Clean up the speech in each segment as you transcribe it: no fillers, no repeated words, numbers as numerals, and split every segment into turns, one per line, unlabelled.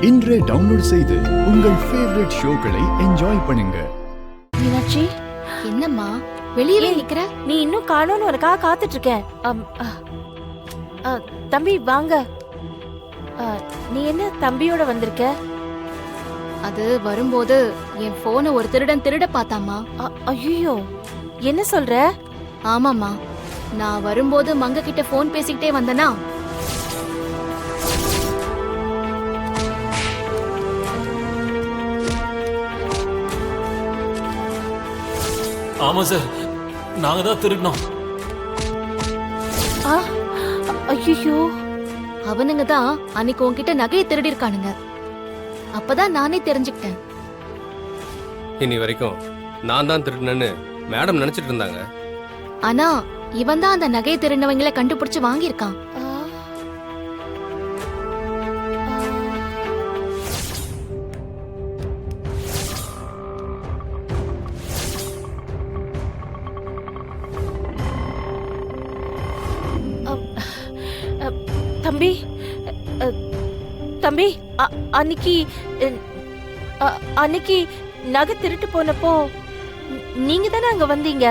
இன்றே டவுன்லோட் செய்து உங்கள் ஃபேவரட் ஷோக்களை என்ஜாய் பண்ணுங்க.
மீனாட்சி,
என்னம்மா வெளியவே நிக்கிற?
நீ இன்னும் காணோன்னு உனக்காக காத்துட்டு இருக்கேன். தம்பி வாங்க. நீ என்ன தம்பியோட வந்திருக்க?
அது வரும்போது என் போனை ஒரு திருடன் திருட பார்த்தாம்மா.
ஐயோ, என்ன சொல்ற?
ஆமாம்மா, நான் வரும்போது மங்க கிட்ட போன் பேசிக்கிட்டே வந்தனா.
ஆமா சார், நாங்க தான் திருடினோம்.
ஐயோ,
அவனுங்க தான் அன்னைக்கு உன்கிட்ட நகையை திருடி இருக்கானுங்க. அப்பதான் நானே தெரிஞ்சுக்கிட்டேன்.
இனி வரைக்கும் நான் தான் திருடினேன்னு மேடம் நினைச்சிட்டு இருந்தாங்க.
ஆனா இவன் தான் அந்த நகையை திருடினவங்களை கண்டுபிடிச்சு வாங்கியிருக்கான்.
தம்பி தம்பி, அன்னைக்கு நகை திருட்டு போனப்போ நீங்க தானே அங்க வந்தீங்க?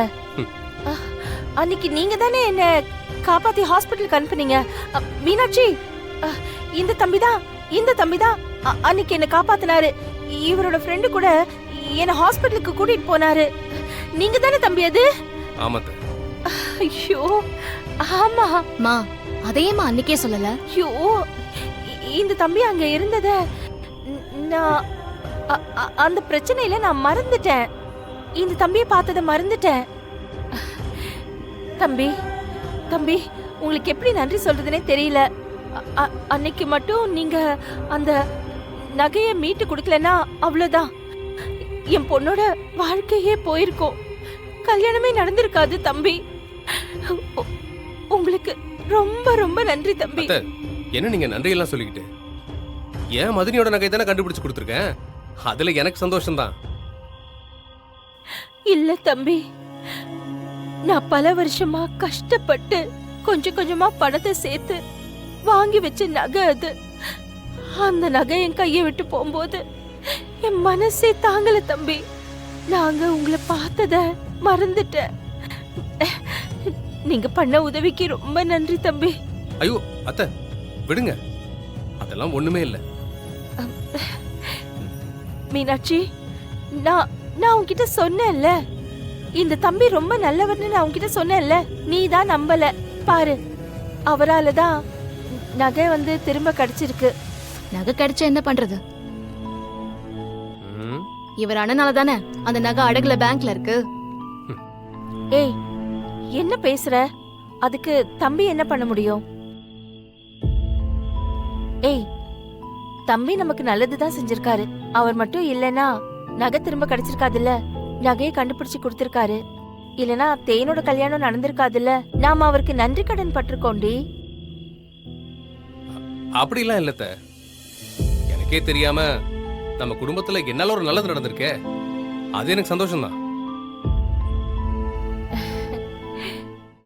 அன்னைக்கு நீங்க தானே என்ன காப்பாத்தி ஹாஸ்பிட்டலுக்கு அனுப்புனீங்க? மீனாட்சி, இந்த தம்பி தான் அன்னைக்கு என்ன காப்பாத்தினாரு. இவரோட ஃப்ரெண்டு கூட என்ன ஹாஸ்பிட்டலுக்கு கூட்டிட்டு போனாரு. நீங்க தானே தம்பி அது?
ஆமா.
ஐயோ, ஆமா.
மா, அதையேமா அன்னைக்கே சொல்லல?
ஐயோ, இந்த தம்பி அங்க இருந்தத நான் அந்த பிரச்சனையில நான் மறந்துட்டேன். இந்த தம்பியை பார்த்தத மறந்துட்டேன். தம்பி, உங்களுக்கு எப்படி நன்றி சொல்றதுனே தெரியல. அன்னைக்கு மட்டும் நீங்க அந்த நகையை மீட்டு கொடுக்கலன்னா அவ்வளவுதான், என் பொண்ணோட வாழ்க்கையே போயிருக்கும். கல்யாணமே நடந்திருக்காது தம்பி. உங்களுக்கு ரொம்ப ரொம்ப நன்றி தம்பி.
என்ன நீங்க நன்றி எல்லாம் சொல்லிக்கிட்டு? ஏன் மதினியோட நகை தானே கண்டுபிடிச்சு கொடுத்துருக்கேன், அதுல எனக்கு சந்தோஷம் தான்.
இல்ல தம்பி, நான் பல வருஷமா கஷ்டப்பட்டு கொஞ்சம் கொஞ்சமா பணத்தை சேர்த்து வாங்கி வச்ச நகை அது. அந்த நகை என் கையை விட்டு போகும்போது என் மனசே தாங்கல தம்பி. நாங்க உங்களை பார்த்தத மறந்துட்டேன். நீங்க பண்ண உதவிக்கு ரொம்ப நன்றி தம்பி.
ஐயோ அத்தை, விடுங்க, அதெல்லாம் ஒண்ணுமே இல்ல.
மீனாட்சி, நான் உன்கிட்ட சொன்னேன்ல, இந்த தம்பி ரொம்ப நல்லவர்னு நான் உன்கிட்ட சொன்னேன்ல, நீ தான் நம்பல. பாரு, அவரால தான் நகை வந்து திரும்ப கிடைச்சிருக்கு.
நகை கிடைச்சா என்ன பண்றது? இவர் அண்ணனால தானே அந்த நகை அடகுல பேங்க்ல இருக்கு.
ஏய், என்ன பேசுற? அதுக்கு தம்பி என்ன பண்ண முடியும்? ஏய், தம்பி நமக்கு நல்லதுதான் செஞ்சிருக்காரு. அவர் மட்டும் இல்லனா நகை திரும்ப கிடைச்சிருக்காதுல்ல. நகையை கண்டுபிடிச்சு கொடுத்திருக்காரு. இல்லனா தேனோட கல்யாணம் நடந்திருக்காதுல்ல. நாம அவருக்கு நன்றி கடன் பட்டிருக்கோண்டி.
அப்படிலாம் இல்லத்த, எனக்கே தெரியாம நம்ம குடும்பத்துல என்னால ஒரு நல்லது நடந்திருக்கே, அது எனக்கு சந்தோஷம் தான்.